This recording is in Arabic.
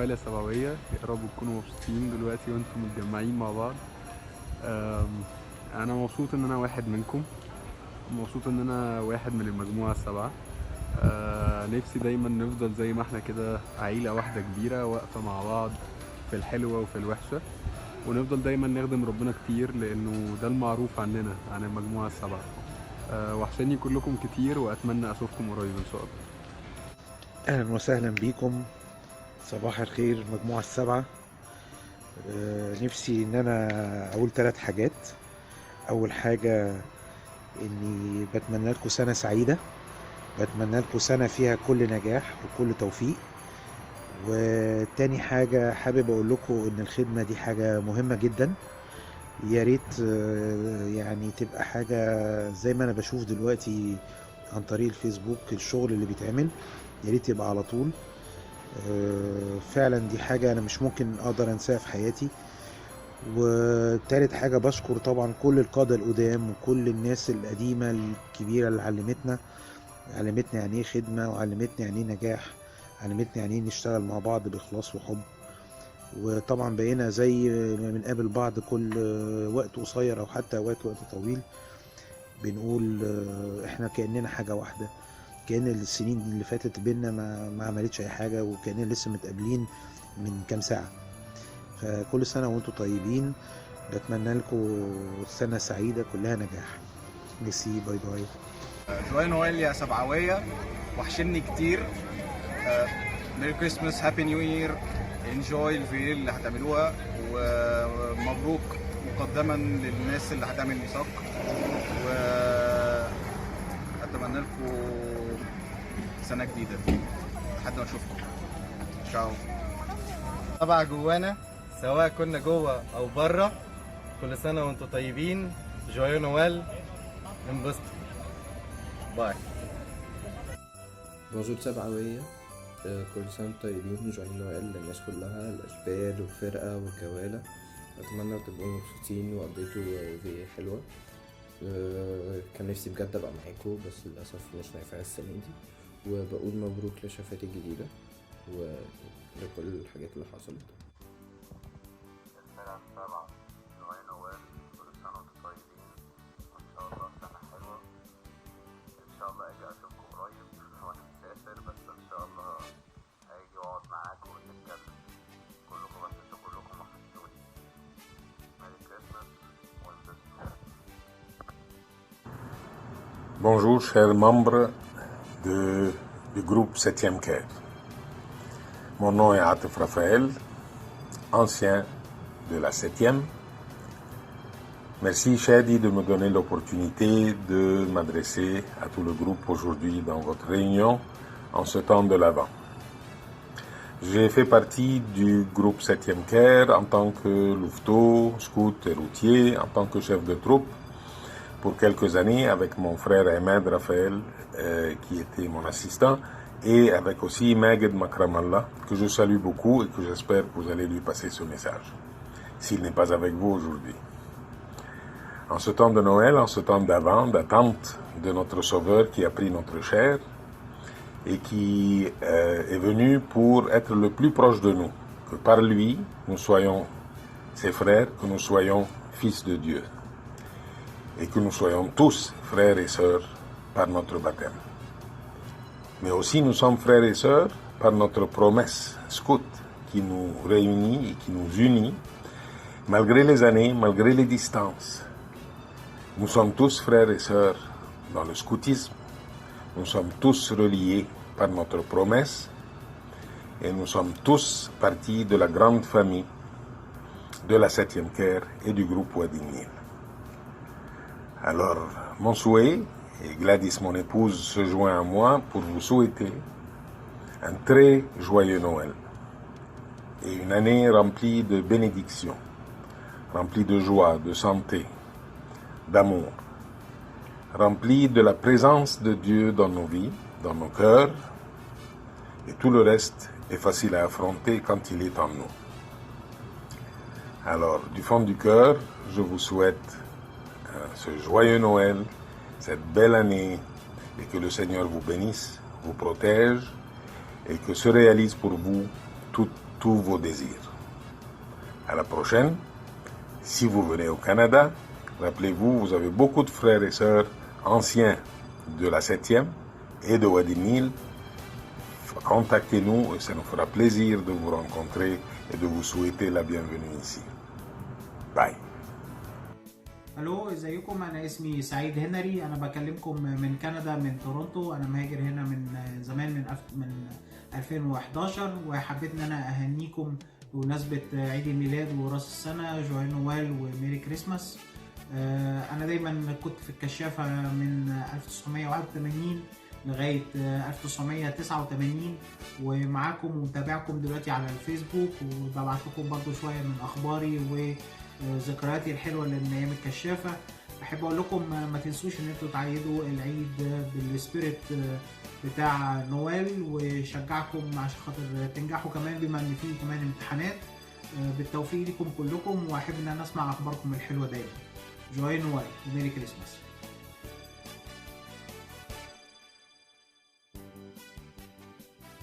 نوال يا سبعوية، يا رب تكونوا مبسوطين دلوقتي وانتم متجمعين مع بعض. انا مبسوط ان انا واحد منكم، مبسوط ان انا واحد من المجموعة السبعة. نفسي دايما نفضل زي ما احنا كده عيلة واحدة كبيرة واقفة مع بعض في الحلوة وفي الوحشة، ونفضل دايما نخدم ربنا كتير لانه ده المعروف عننا عن المجموعة السبعة. وحشاني كلكم كتير واتمنى اشوفكم قريب ان شاء الله. اهلا وسهلا بيكم. صباح الخير المجموعة السبعة. نفسي ان انا اقول 3 حاجات. اول حاجة اني بتمنى لكم سنة سعيدة، بتمنى لكم سنة فيها كل نجاح وكل توفيق. وتاني حاجة حابب اقول لكم ان الخدمة دي حاجة مهمة جدا. يا ريت يعني تبقى حاجة زي ما انا بشوف دلوقتي عن طريق الفيسبوك الشغل اللي بيتعمل، يا ريت يبقى على طول. فعلا دي حاجة أنا مش ممكن أقدر أنساها في حياتي. وتالت حاجة بشكر طبعا كل القادة القدام وكل الناس القديمة الكبيرة اللي علمتني يعني ايه خدمة، وعلمتني يعني ايه نجاح، علمتني يعني ايه نشتغل مع بعض بإخلاص وحب. وطبعا بقينا زي ما بنقابل بعض كل وقت قصير أو حتى وقت طويل، بنقول احنا كأننا حاجة واحدة، كأن السنين اللي فاتت بينا ما عملتش أي حاجة، وكأننا لسه متقابلين من كام ساعة. فكل سنة وانتم طيبين، بتمنى لكم سنة سعيدة كلها نجاح. ميرسي، باي باي. جواي نويل يا سبعوية، وحشني كتير. ميري كريسماس، هابي نيو يير، انجوي الفيل اللي هتعملوها، ومبروك مقدما للناس اللي هتعمل ميثاق، واتمنى لكم سنة جديدة لحد ما اشوفكم. تشاو. طبعا جوانا سواء كنا جوه او بره، كل سنه وانتم طيبين. جوايو نوال، انبسطوا. باي. بونجور سبعوية. كل سنة وانتم طيبين، جوي نويل للناس كلها، الأشبال والفرقة والجوالة. أتمنى تبقوا مبسوطين وقضيتوا في حلوة. كان نفسي بجد أبقى معاكم بس للأسف مش نافع السنة دي، وبقول مبروك لشفاتي الجديدة ولكل الحاجات اللي حصلت. الفرقة السبعة، جواي نوال، كل سنة وانتم طيبين، وإن شاء الله سنة حلوة. إن شاء الله أجي أشوفكم قريب وأنا مسافر، بس إن شاء الله هاجي وأقعد معاكم ونتكلم. كلكم بس انتوا كلكم وحشتوني. ميري كريسماس وانبسطوا. Bonjour chers membres du groupe 7e CAIR. Mon nom est Atif Raphaël, ancien de la 7e. Merci Shadi de me donner l'opportunité de m'adresser à tout le groupe aujourd'hui dans votre réunion en ce temps de l'Avent. J'ai fait partie du groupe 7e CAIR en tant que louveteau, scout et routier, en tant que chef de troupe pour quelques années avec mon frère Ahmed Raphaël qui était mon assistant, et avec aussi Maged Makramallah que je salue beaucoup et que j'espère que vous allez lui passer ce message s'il n'est pas avec vous aujourd'hui. En ce temps de Noël, en ce temps d'avant, d'attente de notre Sauveur qui a pris notre chair et qui est venu pour être le plus proche de nous, que par lui nous soyons ses frères, que nous soyons fils de Dieu et que nous soyons tous frères et sœurs par notre baptême. Mais aussi nous sommes frères et sœurs par notre promesse scout qui nous réunit et qui nous unit malgré les années, malgré les distances. Nous sommes tous frères et sœurs dans le scoutisme, nous sommes tous reliés par notre promesse et nous sommes tous partis de la grande famille de la 7e CAIR et du groupe Wadi Nil. Alors, mon souhait, et Gladys, mon épouse, se joint à moi pour vous souhaiter un très joyeux Noël et une année remplie de bénédictions, remplie de joie, de santé, d'amour, remplie de la présence de Dieu dans nos vies, dans nos cœurs, et tout le reste est facile à affronter quand il est en nous. Alors, du fond du cœur, je vous souhaite ce joyeux Noël, cette belle année, et que le Seigneur vous bénisse, vous protège, et que se réalise pour vous toutes tous vos désirs. À la prochaine. Si vous venez au Canada, rappelez-vous, vous avez beaucoup de frères et sœurs anciens de la 7e et de Wadi Nil. Contactez-nous et ça nous fera plaisir de vous rencontrer et de vous souhaiter la bienvenue ici. Bye. الو، ازيكم؟ انا اسمي سعيد هنري، انا بكلمكم من كندا من تورونتو. انا مهاجر هنا من زمان من 2011، وحبيت ان انا اهنيكم بمناسبة عيد الميلاد وراس السنة، جويل نوال وميري كريسماس. انا دايما كنت في الكشافة من 1981 لغاية 1989، ومعاكم ومتابعكم دلوقتي على الفيسبوك، وببعت لكم برضو شوية من اخباري وذكرياتي الحلوة اللي من ايام الكشافة. بحب اقول لكم ما تنسوش ان انتوا تعيدوا العيد بالسبيريت بتاع نوال، وشجعكم عشان خاطر تنجحوا كمان، بما ان في كمان امتحانات. بالتوفيق لكم كلكم، واحب ان انا اسمع اخباركم الحلوة دايما. جوي نوال وميري كريسماس.